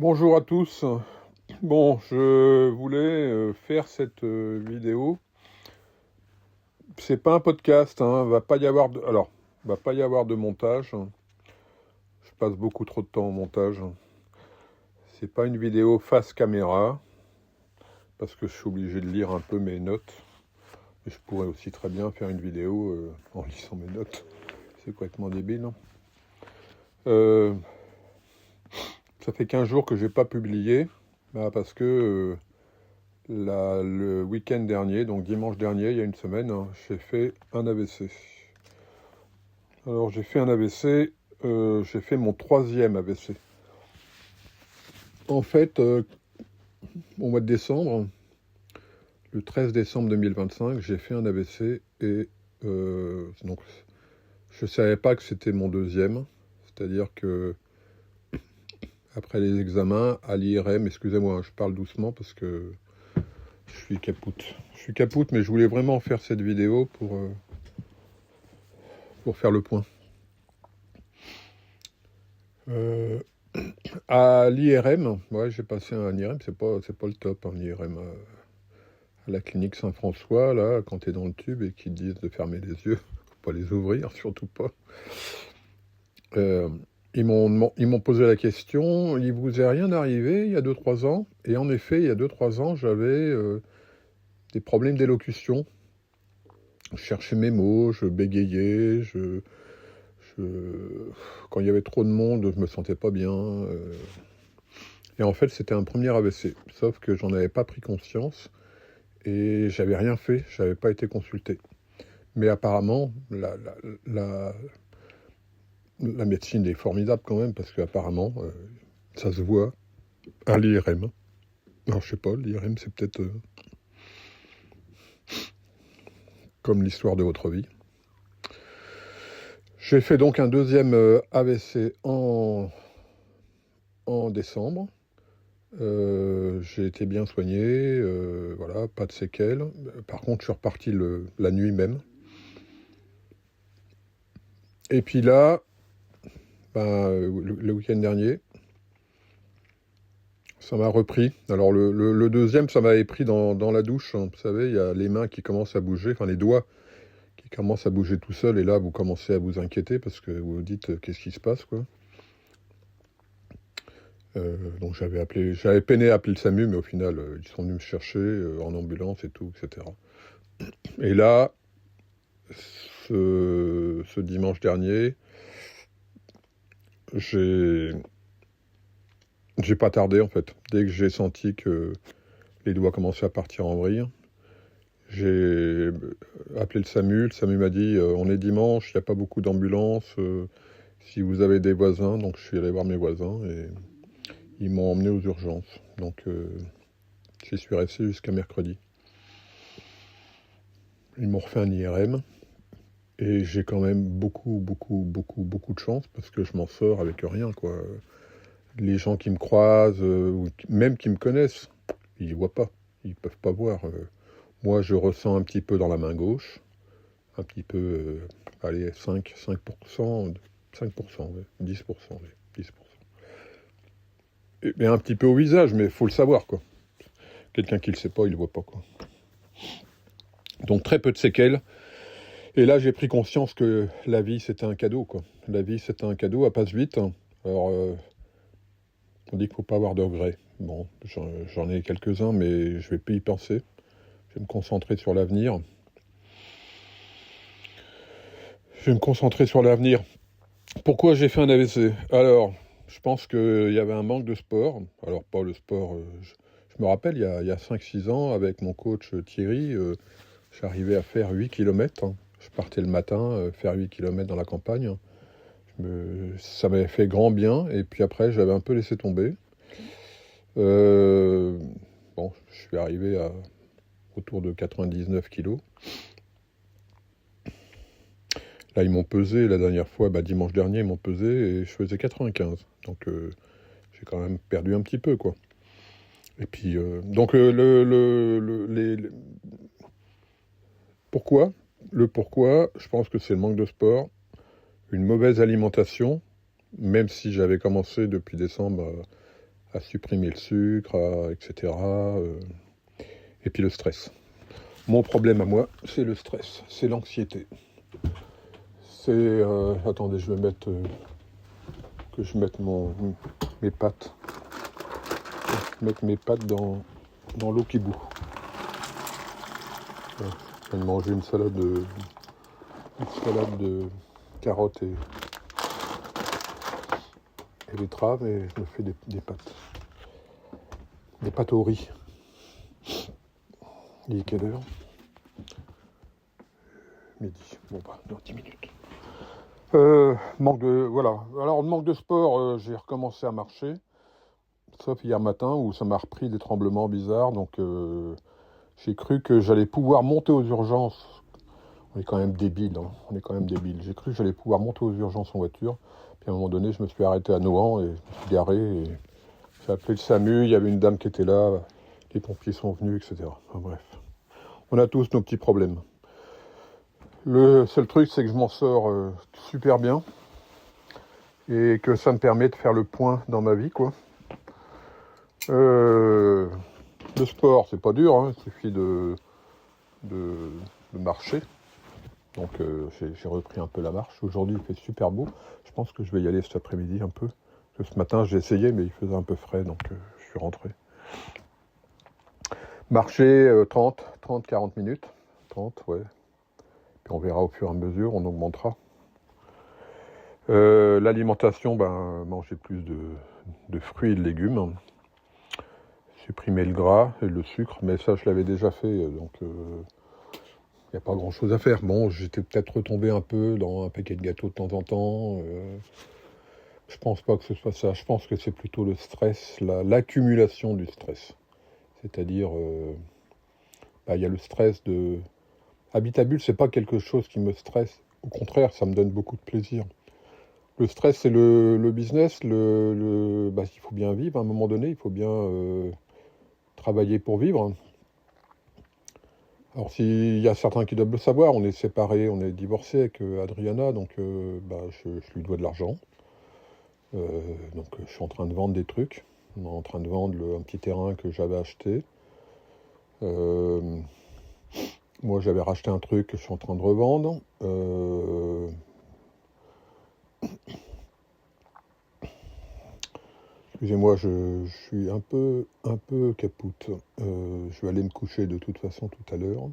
Bonjour à tous. Bon, je voulais faire cette vidéo. C'est pas un podcast, hein. Va pas y avoir de montage. Je passe beaucoup trop de temps au montage. C'est pas une vidéo face caméra parce que je suis obligé de lire un peu mes notes. Et je pourrais aussi très bien faire une vidéo en lisant mes notes. C'est complètement débile, hein. Ça fait 15 jours que j'ai pas publié, parce que le week-end dernier, donc dimanche dernier, il y a une semaine, hein, j'ai fait un AVC. Alors j'ai fait un AVC, j'ai fait mon troisième AVC. En fait, au mois de décembre, le 13 décembre 2025, j'ai fait un AVC et donc je ne savais pas que c'était mon deuxième. C'est-à-dire que après les examens à l'IRM, excusez-moi, je parle doucement parce que je suis capoute. Je suis capoute, mais je voulais vraiment faire cette vidéo pour faire le point. À l'IRM, ouais, j'ai passé un IRM, c'est pas le top, un IRM à la clinique Saint-François, là, quand t'es dans le tube et qu'ils te disent de fermer les yeux, faut pas les ouvrir, surtout pas. Ils m'ont posé la question, il vous est rien arrivé il y a 2-3 ans? Et en effet, il y a 2-3 ans, j'avais des problèmes d'élocution. Je cherchais mes mots, je bégayais, quand il y avait trop de monde, je me sentais pas bien. Et en fait, c'était un premier AVC, sauf que j'en avais pas pris conscience et j'avais rien fait, j'avais pas été consulté. Mais apparemment, la médecine est formidable quand même, parce qu'apparemment, ça se voit à l'IRM. Alors je sais pas, l'IRM c'est peut-être comme l'histoire de votre vie. J'ai fait donc un deuxième AVC en décembre. J'ai été bien soigné, voilà, pas de séquelles. Par contre, je suis reparti la nuit même. Et puis là, le week-end dernier, ça m'a repris. Alors le deuxième, ça m'avait pris dans la douche, hein. Vous savez, il y a les mains qui commencent à bouger, enfin les doigts qui commencent à bouger tout seuls, et là, vous commencez à vous inquiéter parce que vous vous dites qu'est-ce qui se passe, quoi. Donc j'avais peiné à appeler le SAMU, mais au final, ils sont venus me chercher en ambulance et tout, etc. Et là, ce dimanche dernier, j'ai pas tardé en fait. Dès que j'ai senti que les doigts commençaient à partir en vrille, j'ai appelé le SAMU m'a dit on est dimanche, il n'y a pas beaucoup d'ambulances, si vous avez des voisins. Donc je suis allé voir mes voisins et ils m'ont emmené aux urgences. Donc j'y suis resté jusqu'à mercredi. Ils m'ont refait un IRM. Et j'ai quand même beaucoup de chance parce que je m'en sors avec rien, quoi. Les gens qui me croisent, ou même qui me connaissent, ils voient pas, ils peuvent pas voir. Moi, je ressens un petit peu dans la main gauche, un petit peu, allez, 5%, 5%, ouais, 10%, ouais, 10%. Et un petit peu au visage, mais il faut le savoir, quoi. Quelqu'un qui le sait pas, il le voit pas, quoi. Donc très peu de séquelles. Et là, j'ai pris conscience que la vie, c'était un cadeau, quoi. La vie, c'était un cadeau, elle passe vite. Alors, on dit qu'il ne faut pas avoir de regrets. Bon, j'en ai quelques-uns, mais je vais plus y penser. Je vais me concentrer sur l'avenir. Pourquoi j'ai fait un AVC? Alors, je pense qu'il y avait un manque de sport. Alors, pas le sport... je me rappelle, il y a 5-6 ans, avec mon coach Thierry, j'arrivais à faire 8 km. Je partais le matin, faire 8 km dans la campagne. Ça m'avait fait grand bien, et puis après, j'avais un peu laissé tomber. Bon, je suis arrivé autour de 99 kilos. Là, ils m'ont pesé la dernière fois, dimanche dernier, ils m'ont pesé et je faisais 95. Donc, j'ai quand même perdu un petit peu, quoi. Et puis, donc, pourquoi? Pourquoi, je pense que c'est le manque de sport, une mauvaise alimentation, même si j'avais commencé depuis décembre à supprimer le sucre, etc. Et puis le stress. Mon problème à moi, c'est le stress, c'est l'anxiété. C'est... attendez, je vais mettre... que je mette mes pattes. Mettre mes pattes dans l'eau qui bout. Je viens de manger une salade de carottes et betteraves et je me fais des pâtes. Des pâtes au riz. Il est quelle heure? Midi. Bon bah, dans 10 minutes. Voilà. Alors, manque de sport, j'ai recommencé à marcher. Sauf hier matin où ça m'a repris des tremblements bizarres. Donc, j'ai cru que j'allais pouvoir monter aux urgences. On est quand même débile, hein. On est quand même débile. J'ai cru que j'allais pouvoir monter aux urgences en voiture. Puis à un moment donné, je me suis arrêté à Nohant et je me suis garé. Et j'ai appelé le SAMU. Il y avait une dame qui était là. Les pompiers sont venus, etc. Enfin bref. On a tous nos petits problèmes. Le seul truc, c'est que je m'en sors super bien. Et que ça me permet de faire le point dans ma vie, quoi. Le sport, c'est pas dur, hein. Il suffit de marcher. Donc j'ai repris un peu la marche. Aujourd'hui, il fait super beau. Je pense que je vais y aller cet après-midi un peu. Parce que ce matin, j'ai essayé, mais il faisait un peu frais, donc je suis rentré. Marcher 30-40 minutes. 30, ouais. Puis on verra au fur et à mesure, on augmentera. L'alimentation, manger plus de fruits et de légumes. Supprimer le gras et le sucre, mais ça, je l'avais déjà fait, donc il n'y a pas grand-chose à faire. Bon, j'étais peut-être retombé un peu dans un paquet de gâteaux de temps en temps. Je pense pas que ce soit ça. Je pense que c'est plutôt le stress, l'accumulation du stress. C'est-à-dire, il y a le stress de... Habitabule, c'est pas quelque chose qui me stresse. Au contraire, ça me donne beaucoup de plaisir. Le stress, c'est le business. Il faut bien vivre. À un moment donné, il faut bien travailler pour vivre. Alors, s'il y a certains qui doivent le savoir, on est séparés, on est divorcés avec Adriana, donc je lui dois de l'argent. Donc, je suis en train de vendre des trucs. On est en train de vendre un petit terrain que j'avais acheté. Moi, j'avais racheté un truc que je suis en train de revendre. Excusez-moi, je suis un peu capoute. Je vais aller me coucher de toute façon tout à l'heure.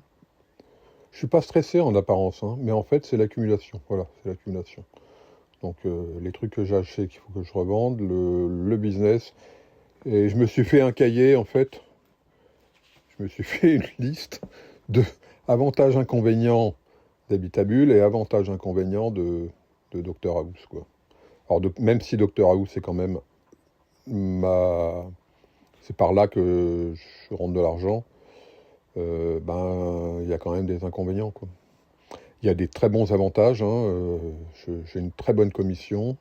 Je suis pas stressé en apparence, hein, mais en fait, c'est l'accumulation. Voilà, c'est l'accumulation. Donc, les trucs que j'ai achetés qu'il faut que je revende, le business. Et je me suis fait un cahier, en fait. Je me suis fait une liste de avantages, inconvénients d'Habitabule et avantages, inconvénients de Dr House, quoi. Alors, même si Dr House, c'est quand même c'est par là que je rentre de l'argent, il y a quand même des inconvénients, quoi. Il y a des très bons avantages, hein, j'ai une très bonne commission,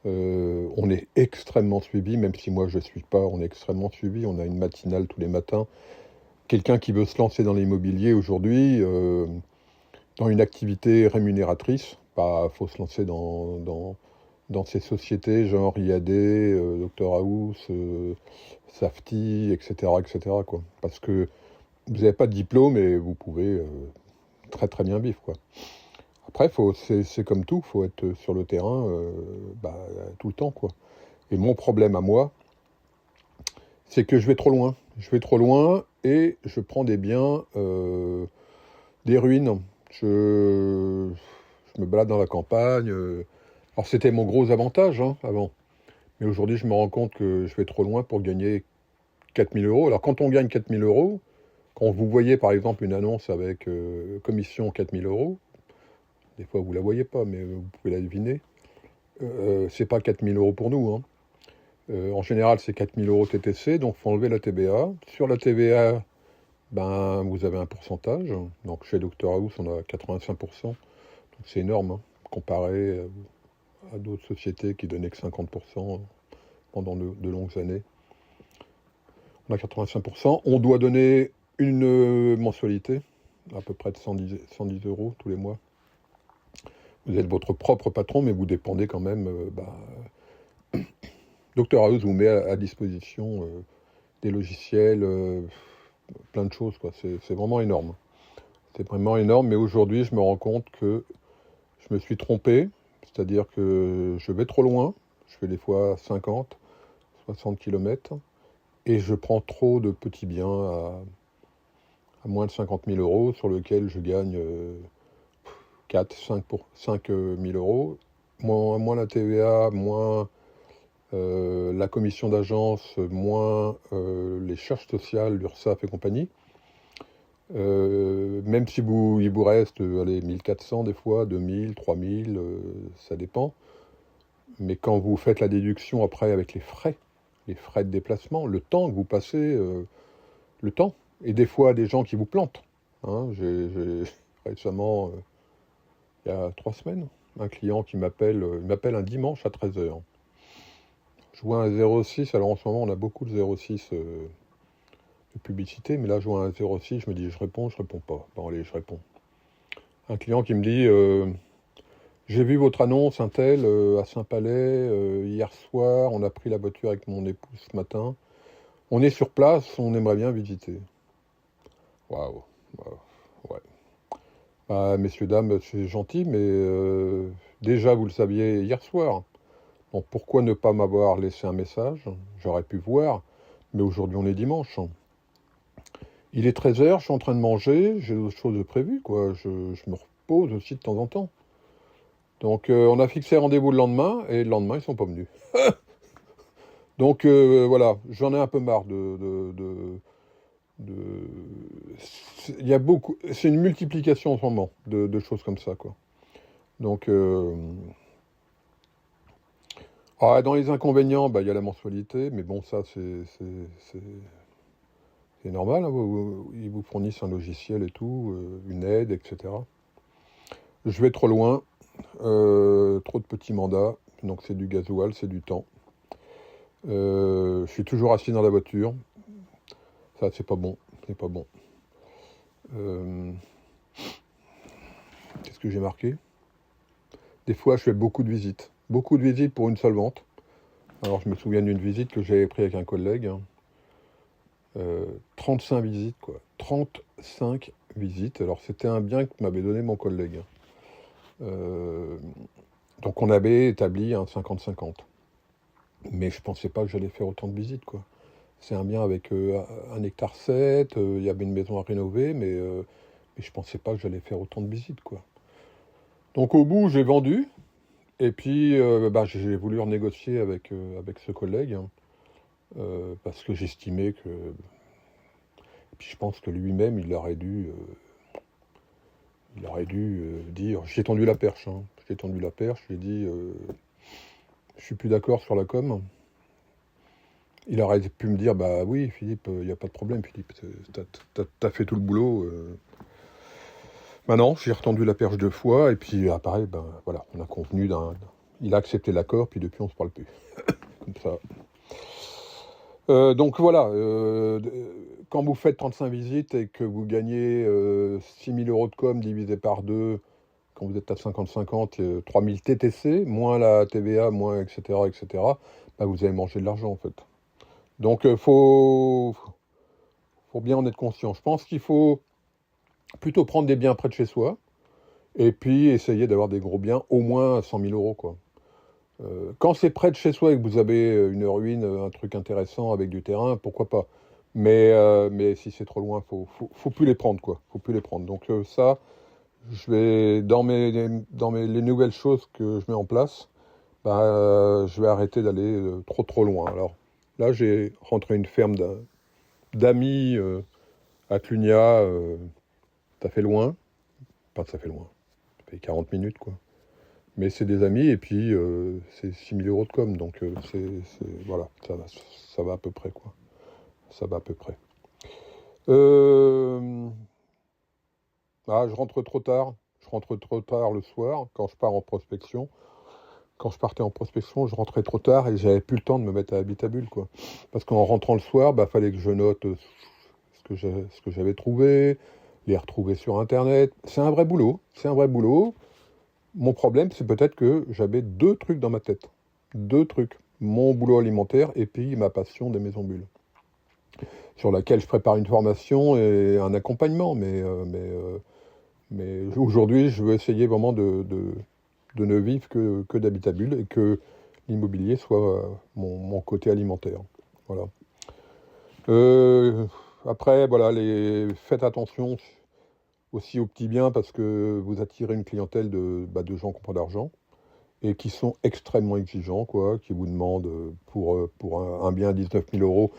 on est extrêmement suivi, même si moi je ne suis pas, on est extrêmement suivi, on a une matinale tous les matins. Quelqu'un qui veut se lancer dans l'immobilier aujourd'hui, dans une activité rémunératrice, faut se lancer dans ces sociétés genre IAD, Dr House, Safety, etc., quoi. Parce que vous n'avez pas de diplôme et vous pouvez très très bien vivre, quoi. Après, c'est comme tout, il faut être sur le terrain tout le temps, quoi. Et mon problème à moi, c'est que je vais trop loin. Je vais trop loin et je prends des biens, des ruines. Je me balade dans la campagne. Alors c'était mon gros avantage, hein, avant. Mais aujourd'hui, je me rends compte que je vais trop loin pour gagner 4 000 euros. Alors quand on gagne 4 000 euros, quand vous voyez par exemple une annonce avec commission 4 000 euros, des fois vous la voyez pas, mais vous pouvez la deviner, c'est pas 4 000 euros pour nous, hein. En général, c'est 4 000 euros TTC, donc il faut enlever la TVA. Sur la TVA, vous avez un pourcentage. Donc chez Dr House, on a 85%. Donc c'est énorme, hein, comparé à d'autres sociétés qui donnaient que 50% pendant de longues années. On a 85%. On doit donner une mensualité, à peu près de 110 euros tous les mois. Vous êtes votre propre patron, mais vous dépendez quand même de Dr House vous met à disposition des logiciels, plein de choses, quoi. C'est vraiment énorme. C'est vraiment énorme, mais aujourd'hui, je me rends compte que je me suis trompé, c'est-à-dire que je vais trop loin, je fais des fois 50, 60 km, et je prends trop de petits biens à moins de 50 000 euros, sur lequel je gagne 4, 5 000 euros, moins la TVA, moins la commission d'agence, moins les charges sociales, l'URSSAF et compagnie. Même si il vous reste allez, 1400 des fois, 2000, 3000, ça dépend. Mais quand vous faites la déduction après avec les frais de déplacement, le temps que vous passez, le temps, et des fois des gens qui vous plantent. Hein, j'ai récemment, il y a 3 semaines, un client qui m'appelle un dimanche à 13h. Je vois un 06, alors en ce moment on a beaucoup de 06 de publicité, mais là je vois un 06, je me dis je réponds pas. Bon allez, je réponds. Un client qui me dit j'ai vu votre annonce, un tel, à Saint-Palais, hier soir, on a pris la voiture avec mon épouse ce matin. On est sur place, on aimerait bien visiter. Waouh, ouais. Bah, messieurs, dames, c'est gentil, mais déjà vous le saviez hier soir. Donc pourquoi ne pas m'avoir laissé un message? J'aurais pu voir, mais aujourd'hui on est dimanche. Il est 13h, je suis en train de manger, j'ai d'autres choses de prévues, quoi. Je me repose aussi de temps en temps. Donc on a fixé rendez-vous le lendemain, et le lendemain ils sont pas venus. Donc voilà, j'en ai un peu marre il y a beaucoup, c'est une multiplication en ce moment de choses comme ça, quoi. Donc dans les inconvénients, bah, il y a la mensualité, mais bon, ça c'est normal, hein, ils vous fournissent un logiciel et tout, une aide, etc. Je vais trop loin, trop de petits mandats, donc c'est du gasoil, c'est du temps. Je suis toujours assis dans la voiture, ça c'est pas bon, c'est pas bon. Qu'est-ce que j'ai marqué? Des fois, je fais beaucoup de visites pour une seule vente. Alors, je me souviens d'une visite que j'avais prise avec un collègue, hein. 35 visites, quoi. 35 visites. Alors, c'était un bien que m'avait donné mon collègue. Donc, on avait établi un 50-50. Mais je pensais pas que j'allais faire autant de visites, quoi. C'est un bien avec 1,7 hectare. Il y avait une maison à rénover, mais je pensais pas que j'allais faire autant de visites, quoi. Donc, au bout, j'ai vendu. Et puis, j'ai voulu renégocier avec ce collègue, hein, parce que j'estimais que... Et puis je pense que lui-même, il aurait dû dire... J'ai tendu la perche, hein. J'ai tendu la perche, j'ai dit, je suis plus d'accord sur la com. Il aurait pu me dire, bah oui, Philippe, il n'y a pas de problème, Philippe, t'as fait tout le boulot. Maintenant, j'ai retendu la perche 2 fois, et puis pareil, ben voilà, on a convenu il a accepté l'accord, puis depuis on se parle plus. Comme ça. Donc voilà, quand vous faites 35 visites et que vous gagnez 6 000 euros de com divisé par 2, quand vous êtes à 50-50, 3 000 TTC, moins la TVA, moins etc., bah vous avez mangé de l'argent en fait. Donc faut bien en être conscient. Je pense qu'il faut plutôt prendre des biens près de chez soi, et puis essayer d'avoir des gros biens, au moins 100 000 euros, quoi. Quand c'est près de chez soi et que vous avez une ruine, un truc intéressant avec du terrain, pourquoi pas. Mais si c'est trop loin, faut plus les prendre, quoi. Faut plus les prendre. Donc ça, je vais dans les nouvelles choses que je mets en place, je vais arrêter d'aller trop loin. Alors là, j'ai rentré une ferme d'amis à Clunia. Ça fait loin. Enfin, ça fait loin. Ça fait 40 minutes, quoi. Mais c'est des amis, et puis c'est 6 000 euros de com, donc voilà, ça va à peu près, quoi. Ça va à peu près. Je rentre trop tard. Je rentre trop tard le soir, quand je pars en prospection. Quand je partais en prospection, je rentrais trop tard, et j'avais plus le temps de me mettre à habitabule, quoi. Parce qu'en rentrant le soir, fallait que je note ce que j'avais trouvé, les retrouver sur Internet. C'est un vrai boulot, Mon problème, c'est peut-être que j'avais 2 trucs dans ma tête. 2 trucs. mon boulot alimentaire et puis ma passion des maisons bulles, sur laquelle je prépare une formation et un accompagnement. Mais aujourd'hui, je veux essayer vraiment de ne vivre que d'Habitabule et que l'immobilier soit mon côté alimentaire. Voilà. Euh, Après, voilà, faites attention aussi aux petits biens parce que vous attirez une clientèle de gens qui ont pas d'argent et qui sont extrêmement exigeants, quoi, qui vous demandent pour un bien à 19 000 euros,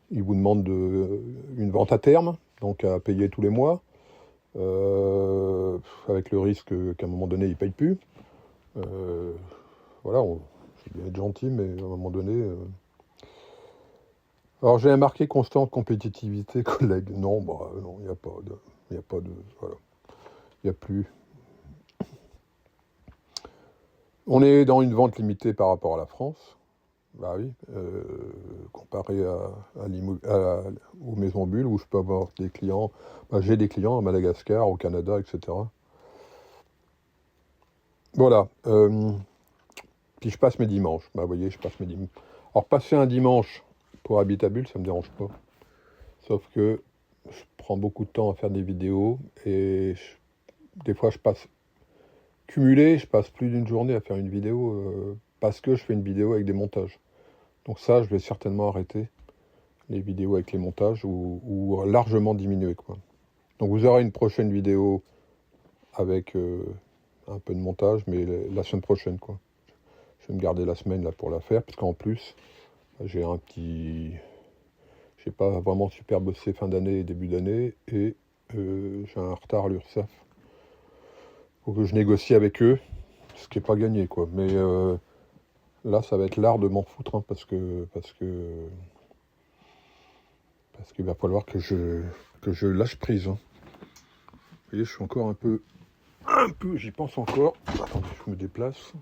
ils vous demandent une vente à terme, donc à payer tous les mois, avec le risque qu'à un moment donné, ils ne payent plus. Euh, voilà, je vais bien être gentil, mais à un moment donné... Alors j'ai marqué constante compétitivité, collègue. Non, bah non, il n'y a pas de... Il n'y a pas de... Voilà. Il n'y a plus... On est dans une vente limitée par rapport à la France. Bah oui, comparé aux maisons bulles où je peux avoir des clients, bah, j'ai des clients à Madagascar, au Canada, etc. Voilà. Puis je passe mes dimanches. Bah vous voyez, je passe mes dimanches. Alors passer un dimanche pour Habitable, ça me dérange pas. Sauf que je prends beaucoup de temps à faire des vidéos et des fois je passe cumulé, je passe plus d'une journée à faire une vidéo parce que je fais une vidéo avec des montages. Donc ça, je vais certainement arrêter les vidéos avec les montages ou largement diminuer, quoi. Donc vous aurez une prochaine vidéo avec un peu de montage, mais la semaine prochaine, quoi. Je vais me garder la semaine là pour la faire, parce qu'en plus, j'ai un petit... J'ai pas vraiment super bossé fin d'année et début d'année, et j'ai un retard à l'URSSAF. Faut que je négocie avec eux, ce qui n'est pas gagné, quoi. Mais là, ça va être l'art de m'en foutre, hein, parce qu'il va falloir que je lâche prise, hein. Vous voyez, je suis encore un peu, j'y pense encore. Attendez, je me déplace.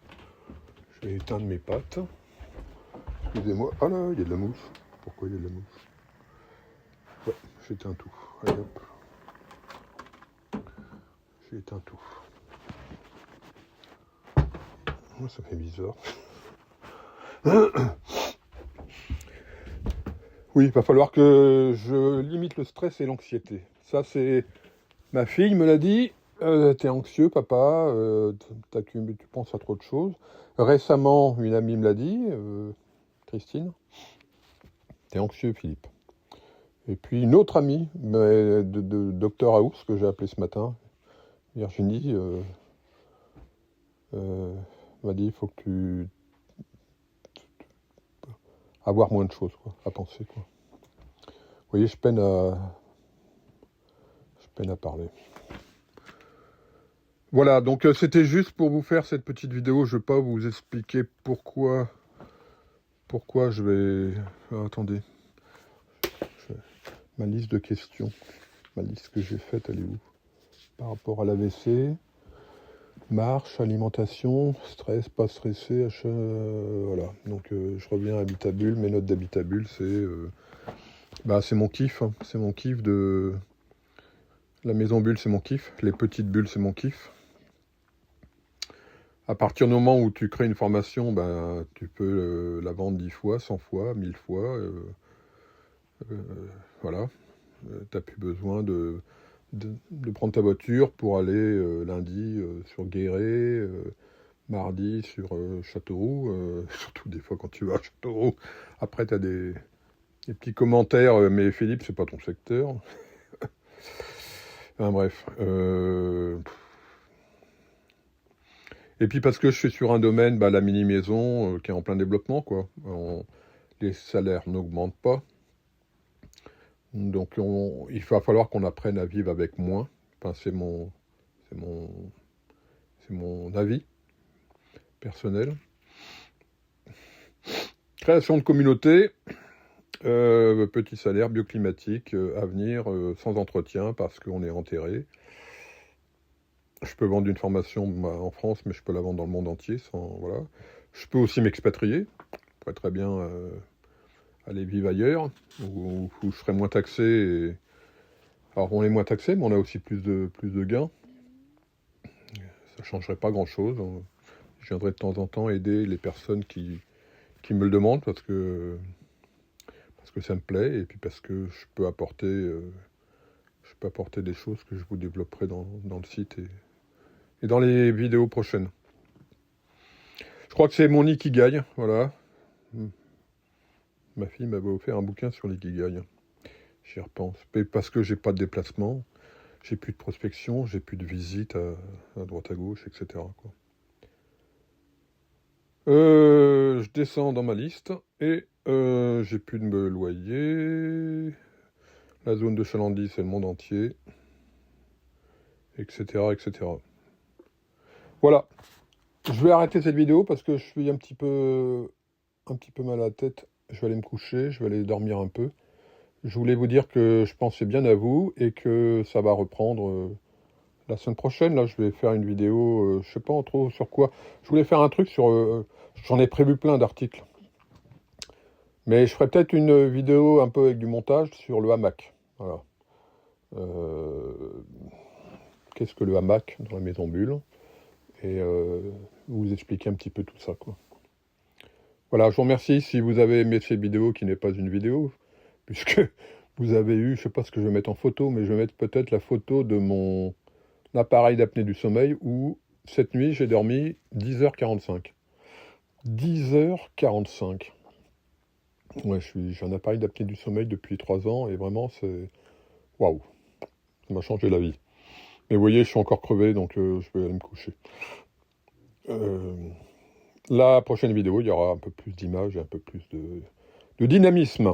Je vais éteindre mes pattes. Excusez-moi. Ah là, il y a de la mousse. Pourquoi il y a de la mousse? Ouais, j'éteins tout. Allez hop. J'éteins tout. Oh, ça fait bizarre. Oui, il va falloir que je limite le stress et l'anxiété. Ça, c'est... Ma fille me l'a dit. T'es anxieux, papa. Tu penses à trop de choses. Récemment, une amie me l'a dit, Christine. T'es anxieux, Philippe. Et puis une autre amie de Dr House, que j'ai appelé ce matin, Virginie, m'a dit il faut que tu... avoir moins de choses, quoi, à penser, quoi. Vous voyez, je peine à parler. Voilà, donc c'était juste pour vous faire cette petite vidéo. Je ne vais pas vous expliquer pourquoi je vais... attendez. Ma liste de questions. Ma liste que j'ai faite, elle est où? Par rapport à l'AVC, marche, alimentation, stress, pas stressé, achat... voilà. Donc je reviens à Habitable. Mes notes d'Habitable, c'est mon kiff. Hein. C'est mon kiff de... La maison bulle, c'est mon kiff. Les petites bulles, c'est mon kiff. À partir du moment où tu crées une formation, tu peux la vendre 10 fois, 100 fois, 1000 fois. Voilà. Tu n'as plus besoin de prendre ta voiture pour aller lundi sur Guéret, mardi sur Châteauroux. Surtout des fois quand tu vas à Châteauroux. Après, tu as des petits commentaires, mais Philippe, c'est pas ton secteur. Enfin, bref. Et puis parce que je suis sur un domaine, la mini-maison, qui est en plein développement, quoi. Les salaires n'augmentent pas. Donc il va falloir qu'on apprenne à vivre avec moins. Enfin, c'est mon avis personnel. Création de communauté, petit salaire, bioclimatique, avenir, sans entretien parce qu'on est enterré. Je peux vendre une formation en France, mais je peux la vendre dans le monde entier. Voilà. Je peux aussi m'expatrier. Je pourrais très bien aller vivre ailleurs, où je serais moins taxé. Alors on est moins taxé, mais on a aussi plus de gains. Ça ne changerait pas grand-chose. Je viendrai de temps en temps aider les personnes qui qui me le demandent parce que ça me plaît et puis parce que je peux apporter des choses que je vous développerai dans le site et dans les vidéos prochaines. Je crois que c'est mon ikigai, voilà. Ma fille m'avait offert un bouquin sur l'ikigai. J'y repense. Mais parce que j'ai pas de déplacement, j'ai plus de prospection, j'ai plus de visite à droite à gauche, etc. quoi. Je descends dans ma liste et j'ai plus de loyer. La zone de chalandise, c'est le monde entier, etc., etc. Voilà. Je vais arrêter cette vidéo parce que je suis un petit peu mal à la tête. Je vais aller me coucher, je vais aller dormir un peu. Je voulais vous dire que je pensais bien à vous et que ça va reprendre la semaine prochaine. Là, je vais faire une vidéo, je sais pas trop sur quoi. Je voulais faire un truc sur... j'en ai prévu plein d'articles. Mais je ferai peut-être une vidéo un peu avec du montage sur le hamac. Voilà. Qu'est-ce que le hamac dans la maison Bulle? Et vous expliquer un petit peu tout ça, quoi. Voilà, je vous remercie si vous avez aimé cette vidéo qui n'est pas une vidéo, puisque vous avez eu, je sais pas ce que je vais mettre en photo, mais je vais mettre peut-être la photo de mon appareil d'apnée du sommeil où cette nuit j'ai dormi 10h45. 10h45. Ouais, j'ai un appareil d'apnée du sommeil depuis 3 ans et vraiment c'est... Waouh, ça m'a changé la vie. Mais vous voyez, je suis encore crevé, donc je vais aller me coucher. La prochaine vidéo, il y aura un peu plus d'images et un peu plus de dynamisme.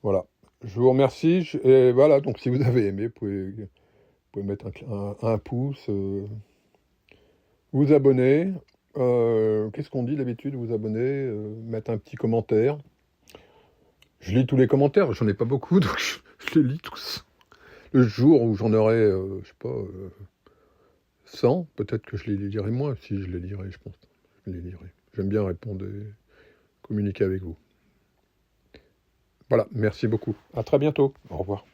Voilà. Je vous remercie. Et voilà, donc si vous avez aimé, vous pouvez mettre un pouce, vous abonner. Qu'est-ce qu'on dit d'habitude? Vous abonner, mettre un petit commentaire. Je lis tous les commentaires, j'en ai pas beaucoup, donc je les lis tous. Le jour où j'en aurai, je sais pas, 100, peut-être que je les lirai moins. Si, je les lirai, je pense. Je les lirai. J'aime bien répondre et communiquer avec vous. Voilà, merci beaucoup. À très bientôt. Au revoir.